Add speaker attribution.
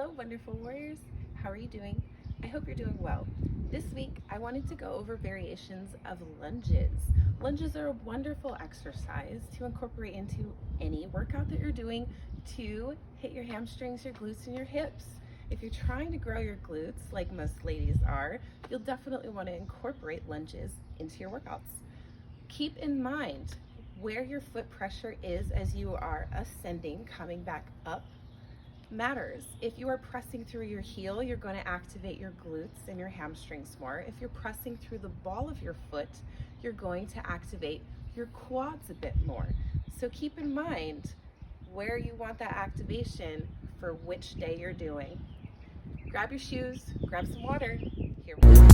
Speaker 1: Hello, wonderful warriors. How are you doing? I hope you're doing well. This week, I wanted to go over variations of lunges. Lunges are a wonderful exercise to incorporate into any workout that you're doing to hit your hamstrings, your glutes, and your hips. If you're trying to grow your glutes, like most ladies are, you'll definitely want to incorporate lunges into your workouts. Keep in mind where your foot pressure is as you are ascending, coming back up matters. If you are pressing through your heel, you're going to activate your glutes and your hamstrings more. If you're pressing through the ball of your foot, you're going to activate your quads a bit more. So keep in mind where you want that activation for which day you're doing. Grab your shoes, grab some water. Here we go.